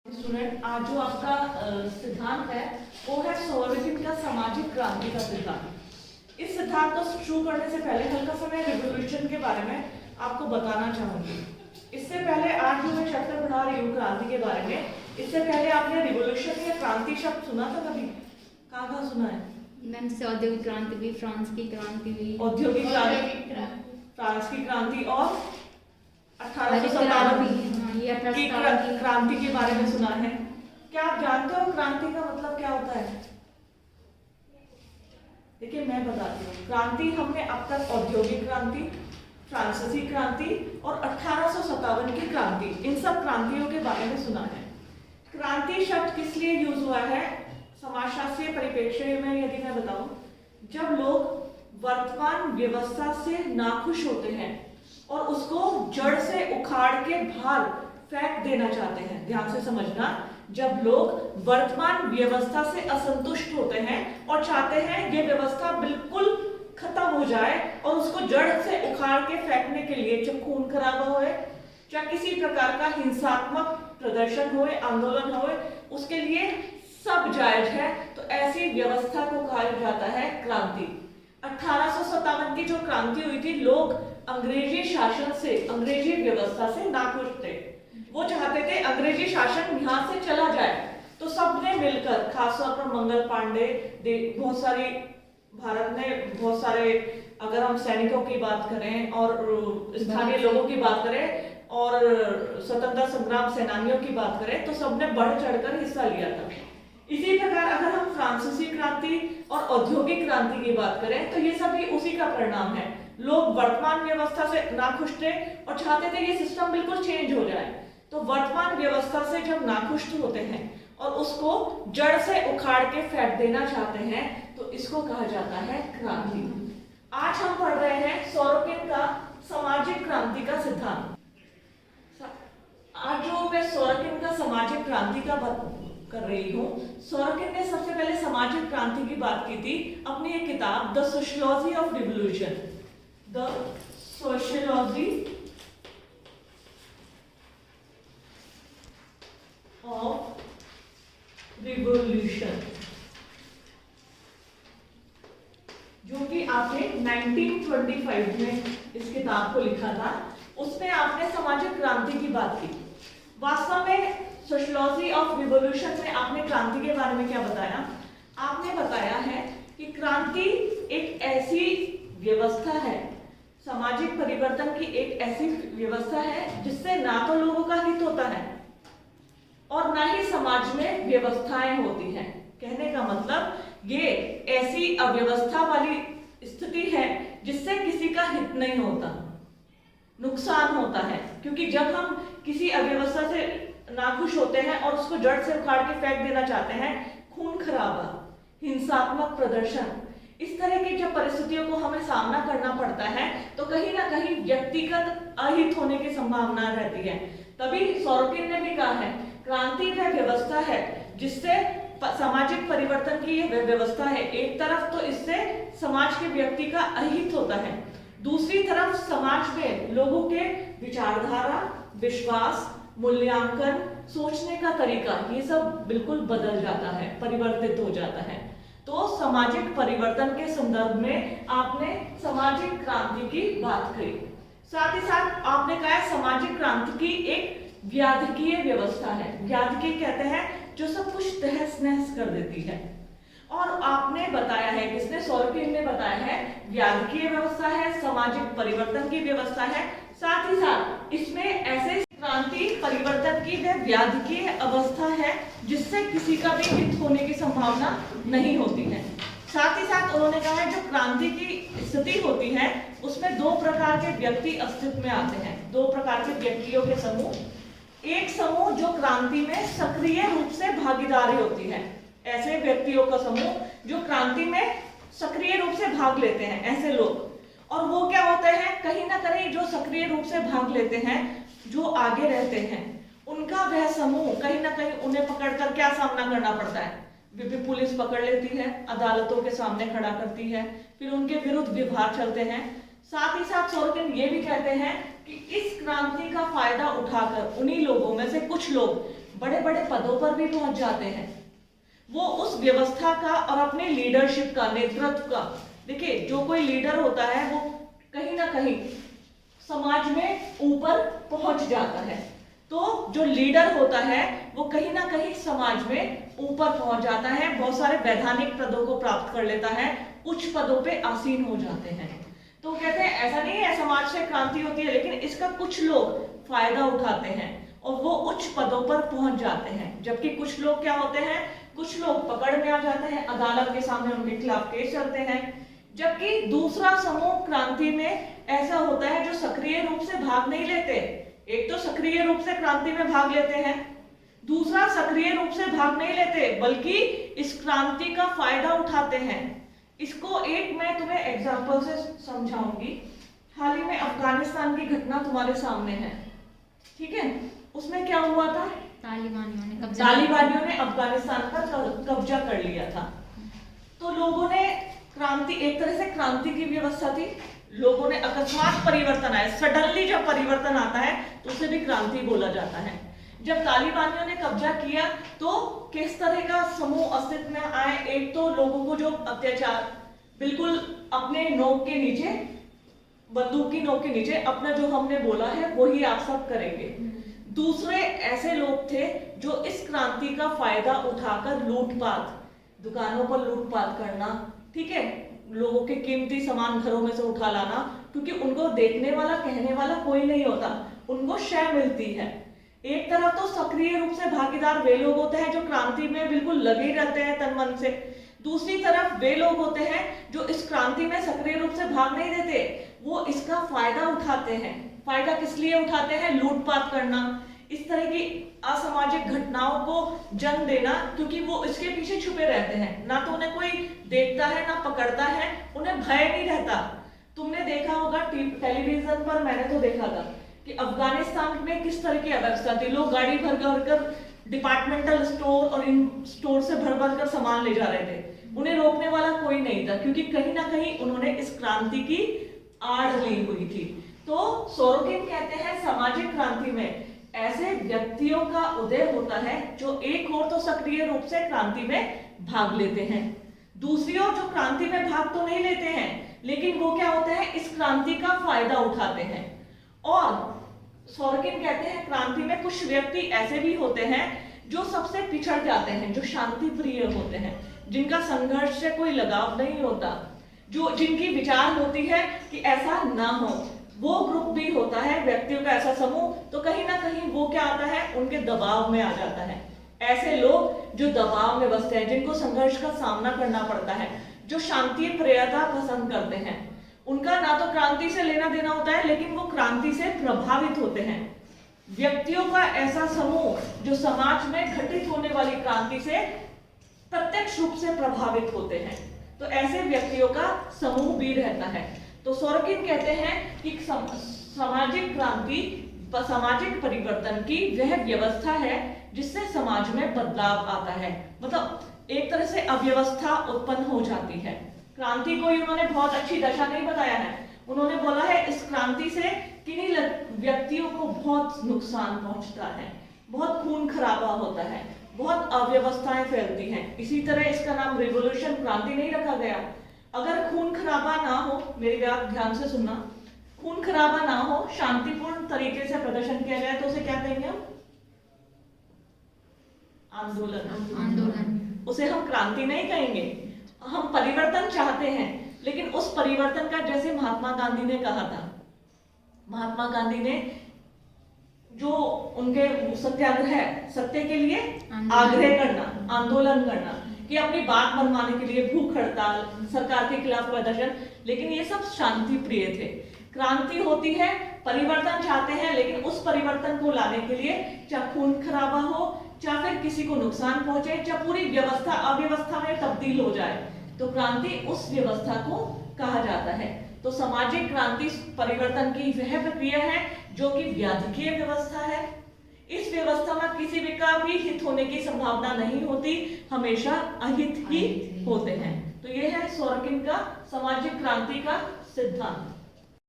Student, आज जो आपका सिद्धांत है वो है सोरोकिन का सामाजिक क्रांति का सिद्धांत। इस सिद्धांत को शुरू करने से पहले हल्का सा मैं रिवोल्यूशन के बारे में आपको बताना चाहूंगी। इससे पहले आज जो मैं चैप्टर पढ़ा रही हूँ क्रांति के बारे में, इससे पहले आपने रिवोल्यूशन या क्रांति शब्द सुना था कभी? कहाँ सुना है मैम? जैसे औद्योगिक क्रांति हुई, फ्रांस की क्रांति हुई, औद्योगिक क्रांति, फ्रांस की क्रांति और 1857 की क्रांति के बारे में सुना है। क्या आप जानते हो क्रांति का मतलब क्या होता है? देखिए मैं बताती हूँ। क्रांति हमने अब तक औद्योगिक क्रांति, फ्रांसीसी क्रांति और 1857 की क्रांति, इन सब क्रांतियों के बारे में सुना है। क्रांति शब्द किस लिए यूज हुआ है समाजशास्त्रीय परिप्रेक्ष्य में यदि मैं बताऊं, जब लोग वर्तमान व्यवस्था से नाखुश होते हैं और उसको जड़ से उखाड़ के बाहर फेंक देना चाहते हैं। ध्यान से समझना, जब लोग वर्तमान व्यवस्था से असंतुष्ट होते हैं और चाहते हैं ये व्यवस्था बिल्कुल खत्म हो जाए और उसको जड़ से उखाड़ के फेंकने के लिए, चाहे खून खराबा होए, चाहे किसी प्रकार का हिंसात्मक प्रदर्शन होए, आंदोलन होए, उसके लिए सब जायज है। तो ऐसी व्यवस्था को कहा जाता है क्रांति। 1857 की जो क्रांति हुई थी, लोग अंग्रेजी शासन से, अंग्रेजी व्यवस्था से नाखुश थे। वो चाहते थे अंग्रेजी शासन यहाँ से चला जाए। तो सबने मिलकर, खासतौर पर मंगल पांडे, बहुत सारी, भारत ने बहुत सारे, अगर हम सैनिकों की बात करें और स्थानीय लोगों की बात करें और स्वतंत्रता संग्राम सेनानियों की बात करें, तो सबने बढ़ चढ़कर हिस्सा लिया था। इसी प्रकार अगर हम फ्रांसीसी क्रांति और औद्योगिक क्रांति की बात करें तो ये सभी उसी का परिणाम है। लोग वर्तमान व्यवस्था से नाखुश थे और चाहते थे ये सिस्टम बिल्कुल चेंज हो जाए। तो वर्तमान व्यवस्था से जब नाखुश होते हैं और उसको जड़ से उखाड़ के फेंक देना चाहते हैं, तो इसको कहा जाता है क्रांति। आज हम पढ़ रहे हैं सोरोकिन का सामाजिक क्रांति का सिद्धांत। आज जो मैं सोरोकिन का सामाजिक क्रांति का कर रही हूँ, सोरोकिन ने सबसे पहले सामाजिक क्रांति की बात की थी अपनी एक किताब the sociology of revolution, the sociology of revolution, जो कि आपने 1925 में इस किताब को लिखा था। उसमें आपने सामाजिक क्रांति की बात की। वास्तव में सोशियोलॉजी ऑफ रिवोल्यूशन में आपने क्रांति के बारे में क्या बताया? आपने बताया है कि क्रांति एक ऐसी व्यवस्था है, सामाजिक परिवर्तन की एक ऐसी व्यवस्था है जिससे ना तो लोगों का हित होता है और ना ही समाज में व्यवस्थाएं होती हैं। कहने का मतलब ये ऐसी अव्यवस्था वाली स्थिति है जिससे किसी का हित नहीं होता, नुकसान होता है। क्योंकि जब हम किसी अव्यवस्था से नाखुश होते हैं और उसको जड़ से उखाड़ के फेंक देना चाहते हैं, खून खराबा, हिंसात्मक प्रदर्शन, इस तरह की जब परिस्थितियों को हमें सामना करना पड़ता है तो कहीं ना कहीं व्यक्तिगत अहित होने की संभावना रहती है। तभी सोरोकिन ने भी कहा है क्रांति वह व्यवस्था है जिससे सामाजिक परिवर्तन की यह व्यवस्था है। एक तरफ तो इससे समाज के व्यक्ति का अहित होता है, दूसरी तरफ समाज में लोगों के विचारधारा, विश्वास, मूल्यांकन, सोचने का तरीका, ये सब बिल्कुल बदल जाता है, परिवर्तित हो जाता है। तो सामाजिक परिवर्तन के संदर्भ में आपने सामाजिक क्रांति की बात करी। साथ ही साथ आपने कहा सामाजिक क्रांति की एक व्याधिकीय व्यवस्था है। व्याधिकीय कहते हैं जो सब कुछ तहस नहस कर देती है। और आपने बताया है, किसने? सोरोकिन ने बताया है, व्याधिकीय व्यवस्था है, सामाजिक परिवर्तन की व्यवस्था है। साथ ही साथ इसमें ऐसे क्रांति परिवर्तन की वह व्याधिकीय अवस्था है जिससे किसी का भी हित होने की संभावना नहीं होती है। साथ ही साथ उन्होंने कहा है जो क्रांति की स्थिति होती है उसमें दो प्रकार के व्यक्ति अस्तित्व में आते हैं, दो प्रकार के व्यक्तियों के समूह। एक समूह जो क्रांति में सक्रिय रूप से भागीदारी होती है, ऐसे व्यक्तियों का समूह जो क्रांति में सक्रिय रूप से भाग लेते हैं, ऐसे लोग। और वो क्या होते हैं, कहीं ना कहीं जो सक्रिय रूप से भाग लेते हैं, जो आगे रहते हैं, उनका वह समूह कहीं ना कहीं उन्हें पकड़कर क्या सामना करना पड़ता है? पुलिस पकड़ लेती है, अदालतों के सामने खड़ा करती है, फिर उनके विरुद्ध व्यवहार चलते हैं। साथ ही साथ सोरोकिन ये भी कहते हैं कि इस क्रांति का फायदा उठाकर उन्हीं लोगों में से कुछ लोग बड़े बड़े पदों पर भी पहुंच जाते हैं। वो उस व्यवस्था का और अपने लीडरशिप का, नेतृत्व का, देखिए जो कोई लीडर होता है वो कहीं ना कहीं समाज में ऊपर पहुंच जाता है। तो जो लीडर होता है वो कहीं ना कहीं समाज में ऊपर पहुंच जाता है, बहुत सारे वैधानिक पदों को प्राप्त कर लेता है, उच्च पदों पे आसीन हो जाते हैं। तो कहते हैं ऐसा नहीं है समाज से क्रांति होती है, लेकिन इसका कुछ लोग फायदा उठाते हैं और वो उच्च पदों पर पहुंच जाते हैं। जबकि कुछ लोग क्या होते हैं, कुछ लोग पकड़ में आ जाते हैं, अदालत के सामने उनके खिलाफ केस चलते हैं। जबकि दूसरा समूह क्रांति में ऐसा होता है जो सक्रिय रूप से भाग नहीं लेते। एक तो सक्रिय रूप से क्रांति में भाग लेते हैं, दूसरा सक्रिय रूप से भाग नहीं लेते बल्कि इस क्रांति का फायदा उठाते हैं। इसको एक मैं तुम्हें एग्जांपल से समझाऊंगी। हाल ही में अफगानिस्तान की घटना तुम्हारे सामने है, ठीक है। उसमें क्या हुआ था, तालिबानियों ने अफगानिस्तान पर कब्जा कर लिया था। तो लोगों ने क्रांति, एक तरह से क्रांति की व्यवस्था थी, लोगों ने अकस्मात परिवर्तन आया, सडनली जब परिवर्तन आता है तो उसे भी क्रांति बोला जाता है। जब तालिबानियों ने कब्जा किया तो किस तरह का समूह अस्तित्व में आए। एक तो लोगों को जो अत्याचार बिल्कुल अपने नोक के नीचे, बंदूक की नोक के नीचे अपना जो हमने बोला है वही आप सब करेंगे। दूसरे ऐसे लोग थे जो इस क्रांति का फायदा उठाकर लूटपाट, दुकानों पर लूटपाट करना, ठीक है, लोगों के कीमती सामान घरों में से उठा लाना, क्योंकि उनको देखने वाला, कहने वाला कोई नहीं होता, उनको शय मिलती है। एक तरफ तो सक्रिय रूप से भागीदार वे लोग होते हैं जो क्रांति में बिल्कुल लगे रहते हैं तन मन से, दूसरी तरफ वे लोग होते हैं जो इस क्रांति में सक्रिय रूप से भाग नहीं देते, वो इसका फायदा उठाते हैं। फायदा किस लिए उठाते हैं, लूटपाट करना, इस तरह की असामाजिक घटनाओं को जन्म देना, क्योंकि वो इसके पीछे छुपे रहते हैं। ना तो उन्हें कोई देखता है ना पकड़ता है, उन्हें भय नहीं रहता। तुमने देखा होगा टेलीविजन पर, मैंने तो देखा था कि अफगानिस्तान में किस तरह की अव्यवस्था थी। लोग गाड़ी भर कर डिपार्टमेंटल स्टोर और इन स्टोर से भर भर कर सामान ले जा रहे थे, उन्हें रोकने वाला कोई नहीं था, क्योंकि कहीं ना कहीं उन्होंने इस क्रांति की आड़ ली हुई थी। तो सोरोकिन कहते हैं सामाजिक क्रांति में ऐसे व्यक्तियों का उदय होता है जो एक और तो सक्रिय रूप से क्रांति में भाग लेते हैं, दूसरी ओर जो क्रांति में भाग तो नहीं लेते हैं, लेकिन वो क्या होते हैं, इस क्रांति का फायदा उठाते हैं। और सोरोकिन कहते हैं क्रांति में कुछ व्यक्ति ऐसे भी होते हैं जो सबसे पिछड़ जाते हैं, जो शांति प्रिय होते हैं, जिनका संघर्ष से कोई लगाव नहीं होता, जो जिनकी विचार होती है कि ऐसा ना हो, वो ग्रुप भी होता है व्यक्तियों का ऐसा समूह। तो कहीं ना कहीं वो क्या आता है, उनके दबाव में आ जाता है। ऐसे लोग जो दबाव में बसते हैं, जिनको संघर्ष का सामना करना पड़ता है, जो शांति प्रियता पसंद करते हैं, उनका ना तो क्रांति से लेना देना होता है, लेकिन वो क्रांति से प्रभावित होते हैं। व्यक्तियों का ऐसा समूह जो समाज में घटित होने वाली क्रांति से प्रत्यक्ष रूप से प्रभावित होते हैं, तो ऐसे व्यक्तियों का समूह भी रहता है। तो सोरोकिन कहते हैं कि सामाजिक क्रांति, सामाजिक परिवर्तन की वह व्यवस्था है जिससे समाज में बदलाव आता है, मतलब एक तरह से अव्यवस्था उत्पन्न हो जाती है। क्रांति को उन्होंने बहुत अच्छी दशा नहीं बताया है, उन्होंने बोला है इस क्रांति से किन्हीं व्यक्तियों को बहुत नुकसान पहुंचता है, बहुत खून खराबा होता है, बहुत अव्यवस्थाएं फैलती हैं। इसी तरह इसका नाम रिवॉल्यूशन, क्रांति नहीं रखा गया। अगर खून खराबा ना हो, मेरी बात ध्यान से सुनना, खून खराबा ना हो, शांतिपूर्ण तरीके से प्रदर्शन किया जाए तो उसे क्या कहेंगे हम, आंदोलन। उसे हम क्रांति नहीं कहेंगे। हम परिवर्तन चाहते हैं, लेकिन उस परिवर्तन का, जैसे महात्मा गांधी ने कहा था, महात्मा गांधी ने जो उनके सत्याग्रह, सत्य के लिए आग्रह करना, आंदोलन करना, कि अपनी बात मनवाने के लिए भूख हड़ताल, सरकार के खिलाफ प्रदर्शन, लेकिन ये सब शांति प्रिय थे। क्रांति होती है, परिवर्तन चाहते हैं, लेकिन उस परिवर्तन को लाने के लिए चाहे खून खराबा हो, चाहे फिर किसी को नुकसान पहुंचे, चाहे पूरी व्यवस्था अव्यवस्था में तब्दील हो जाए, तो क्रांति उस व्यवस्था को कहा जाता है। तो सामाजिक क्रांति परिवर्तन की वह प्रक्रिया है जो कि व्याधिकीय व्यवस्था है। इस व्यवस्था में किसी भी का भी हित होने की संभावना नहीं होती, हमेशा अहित ही होते हैं। तो यह है सोरोकिन का सामाजिक क्रांति का सिद्धांत।